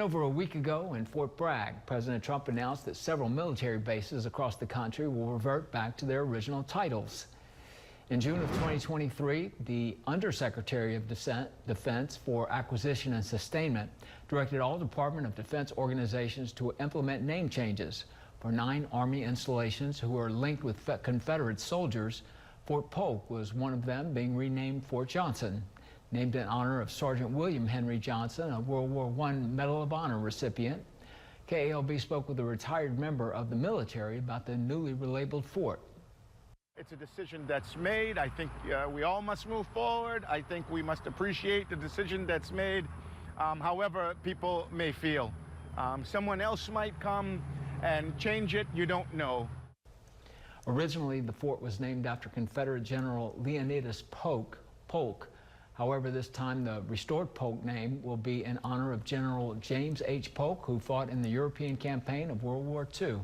Over a week ago in Fort Bragg, President Trump announced that several military bases across the country will revert back to their original titles. In June of 2023, the Undersecretary of Defense for Acquisition and Sustainment directed all Department of Defense organizations to implement name changes for 9 Army installations who are linked with Confederate soldiers. Fort Polk was one of them, being renamed Fort Johnson, named in honor of Sergeant William Henry Johnson, a World War I Medal of Honor recipient. KALB spoke with a retired member of the military about the newly relabeled fort. It's a decision that's made. I think we all must move forward. I think we must appreciate the decision that's made. However people may feel. Someone else might come and change it. You don't know. Originally, the fort was named after Confederate General Leonidas Polk. However, this time the restored Polk name will be in honor of General James H. Polk, who fought in the European campaign of World War II.